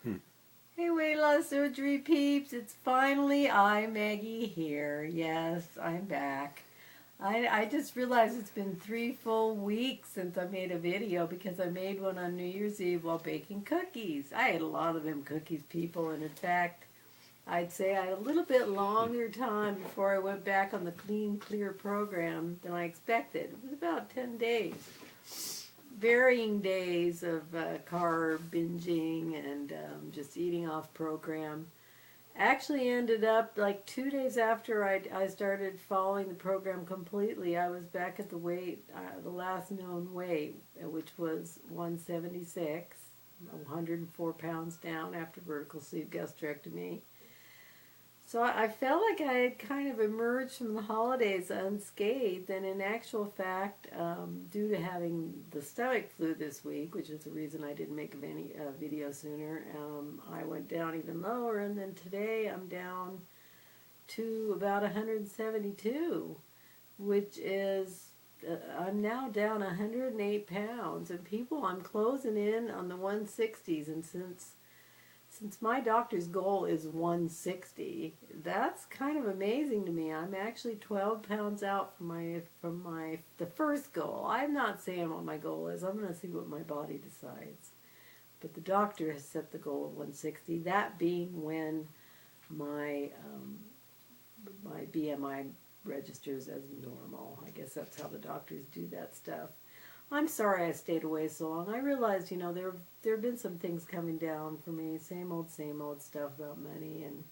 Hey, weight loss surgery peeps, it's finally Maggie here. Yes, I'm back. I just realized it's been 3 full weeks since I made a video because I made one on New Year's Eve while baking cookies. I ate a lot of them cookies, people, and in fact, I'd say I had a little bit longer time before I went back on the clean, clear program than I expected. It was about 10 days. Varying days of carb binging and just eating off program. Actually ended up like 2 days after I started following the program completely. I was back at the weight, the last known weight, which was 176, 104 pounds down after vertical sleeve gastrectomy. So I felt like I had kind of emerged from the holidays unscathed, and in actual fact, due to having the stomach flu this week, which is the reason I didn't make any video sooner, I went down even lower, and then today I'm down to about 172, which is, I'm now down 108 pounds, and people, I'm closing in on the 160s, and since my doctor's goal is 160, that's kind of amazing to me. I'm actually 12 pounds out from the first goal. I'm not saying what my goal is. I'm going to see what my body decides. But the doctor has set the goal of 160. That being when my my BMI registers as normal. I guess that's how the doctors do that stuff. I'm sorry I stayed away so long. I realized, there have been some things coming down for me. Same old stuff about money and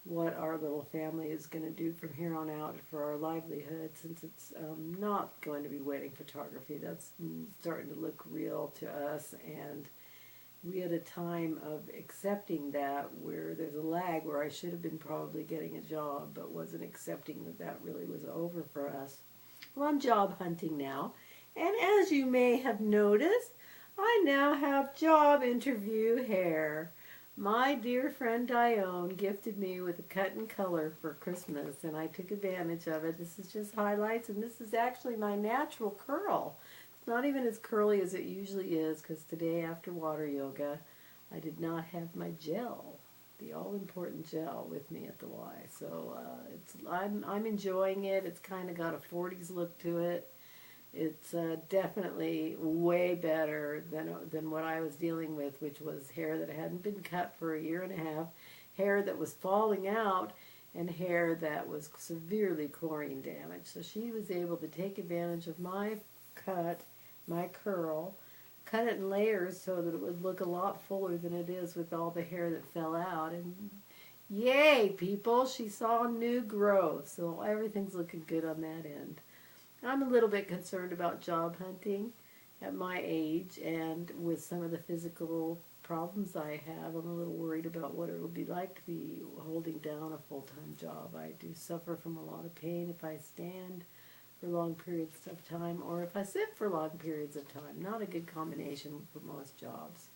what our little family is going to do from here on out for our livelihood, since it's not going to be wedding photography. That's starting to look real to us, and we had a time of accepting that where there's a lag where I should have been probably getting a job but wasn't accepting that really was over for us. Well, I'm job hunting now. And as you may have noticed, I now have job interview hair. My dear friend Dione gifted me with a cut and color for Christmas, and I took advantage of it. This is just highlights, and this is actually my natural curl. It's not even as curly as it usually is, because today after water yoga, I did not have my gel, the all-important gel, with me at the Y. So I'm enjoying it. It's kind of got a 40s look to it. It's definitely way better than what I was dealing with, which was hair that hadn't been cut for a year and a half, hair that was falling out, and hair that was severely chlorine damaged. So she was able to take advantage of my cut, my curl, cut it in layers so that it would look a lot fuller than it is with all the hair that fell out. And yay, people, she saw new growth. So everything's looking good on that end. I'm a little bit concerned about job hunting at my age, and with some of the physical problems I have, I'm a little worried about what it will be like to be holding down a full-time job. I do suffer from a lot of pain if I stand for long periods of time, or if I sit for long periods of time. Not a good combination for most jobs.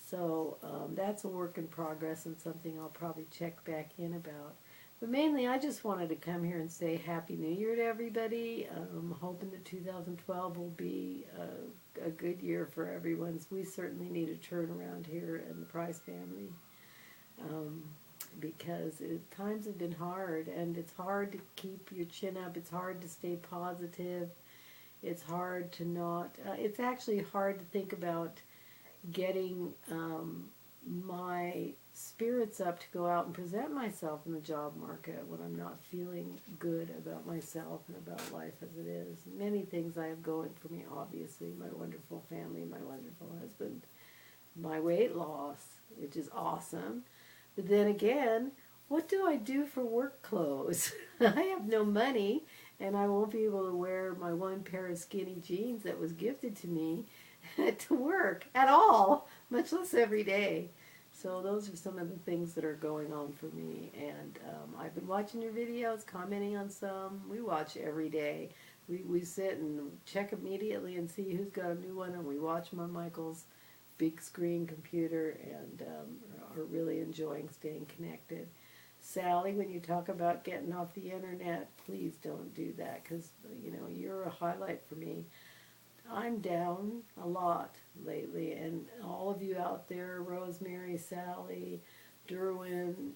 So that's a work in progress and something I'll probably check back in about. But mainly, I just wanted to come here and say Happy New Year to everybody. I'm hoping that 2012 will be a good year for everyone. We certainly need a turnaround here in the Price family, because times have been hard, and it's hard to keep your chin up. It's hard to stay positive. It's hard to not... it's actually hard to think about getting my spirits up to go out and present myself in the job market when I'm not feeling good about myself and about life as it is. Many things I have going for me, obviously. My wonderful family, my wonderful husband, my weight loss, which is awesome. But then again, what do I do for work clothes? I have no money, and I won't be able to wear my one pair of skinny jeans that was gifted to me to work at all, much less every day. So those are some of the things that are going on for me. And I've been watching your videos, commenting on some. We watch every day. We sit and check immediately and see who's got a new one, and we watch them on Michael's big screen computer, and are really enjoying staying connected. Sally, when you talk about getting off the internet, please don't do that, because you're a highlight for me. I'm down a lot lately, and all of you out there, Rosemary, Sally, Derwin,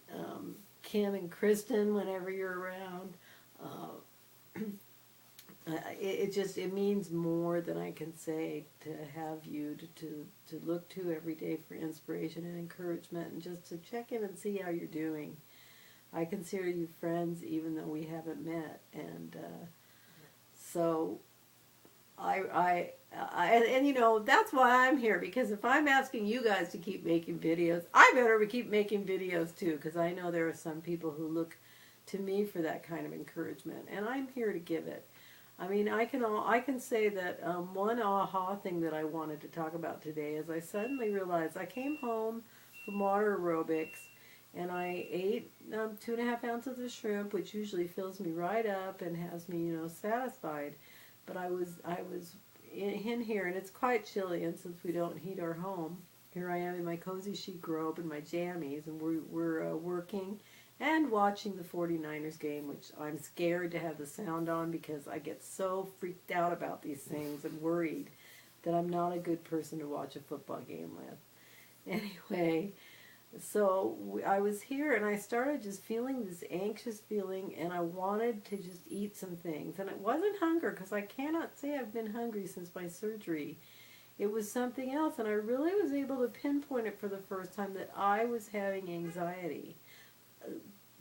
Kim and Kristen, whenever you're around, uh, it means more than I can say to have you to look to every day for inspiration and encouragement, and just to check in and see how you're doing. I consider you friends even though we haven't met, and so and you know, that's why I'm here, because if I'm asking you guys to keep making videos, I better keep making videos too, because I know there are some people who look to me for that kind of encouragement, and I'm here to give it. I mean, I can say that one aha thing that I wanted to talk about today is I suddenly realized I came home from water aerobics, and I ate 2.5 ounces of shrimp, which usually fills me right up and has me, you know, satisfied. But I was in here, and it's quite chilly, and since we don't heat our home, here I am in my cozy chic robe and my jammies, and we're working and watching the 49ers game, which I'm scared to have the sound on because I get so freaked out about these things and worried that I'm not a good person to watch a football game with. Anyway, so I was here, and I started just feeling this anxious feeling, and I wanted to just eat some things. And it wasn't hunger, because I cannot say I've been hungry since my surgery. It was something else, and I really was able to pinpoint it for the first time, that I was having anxiety.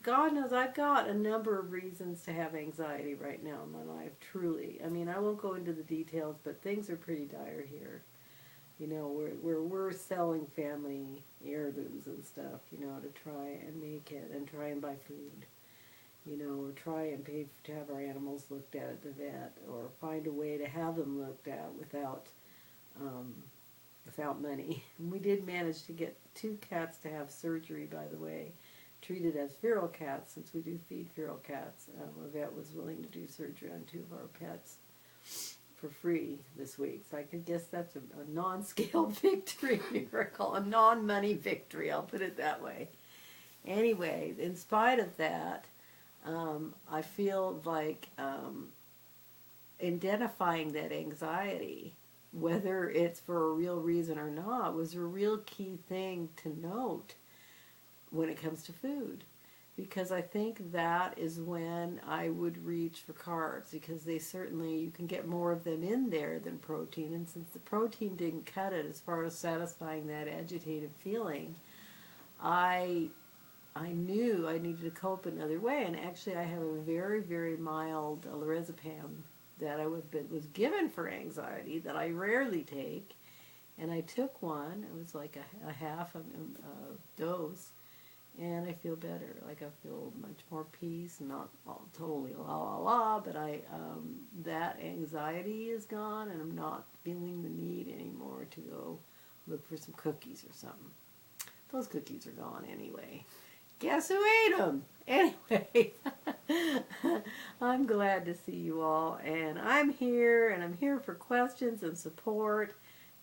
God knows I've got a number of reasons to have anxiety right now in my life, truly. I mean, I won't go into the details, but things are pretty dire here. You know, we're selling family heirlooms and stuff, you know, to try and make it and try and buy food. You know, or try and pay to have our animals looked at the vet, or find a way to have them looked at without money. And we did manage to get 2 cats to have surgery, by the way, treated as feral cats, since we do feed feral cats. A vet was willing to do surgery on 2 of our pets for free this week. So I could guess that's a non-scale victory miracle, a non-money victory, I'll put it that way. Anyway, in spite of that, I feel like identifying that anxiety, whether it's for a real reason or not, was a real key thing to note when it comes to food. Because I think that is when I would reach for carbs, because they certainly, you can get more of them in there than protein, and since the protein didn't cut it as far as satisfying that agitated feeling, I knew I needed to cope another way. And actually I have a very, very mild lorazepam that I was given for anxiety that I rarely take, and I took one. It was like a half a dose, and I feel better. Like, I feel much more peace, not totally la la la, but that anxiety is gone, and I'm not feeling the need anymore to go look for some cookies or something. Those cookies are gone anyway. Guess who ate them? Anyway, I'm glad to see you all, and I'm here for questions and support.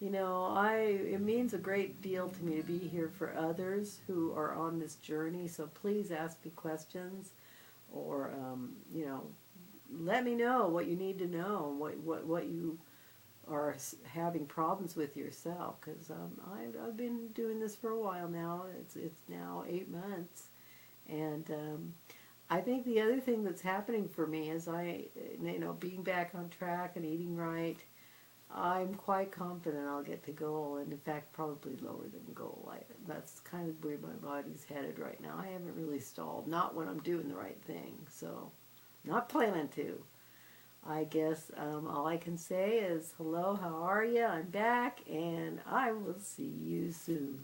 You know, it means a great deal to me to be here for others who are on this journey, so please ask me questions, or, you know, let me know what you need to know, what you are having problems with yourself, because I've been doing this for a while now. It's now 8 months, and I think the other thing that's happening for me is being back on track and eating right. I'm quite confident I'll get to goal, and in fact probably lower than goal. That's kind of where my body's headed right now. I haven't really stalled, not when I'm doing the right thing, so not planning to. I guess all I can say is hello, how are you? I'm back, and I will see you soon.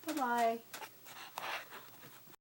Bye-bye.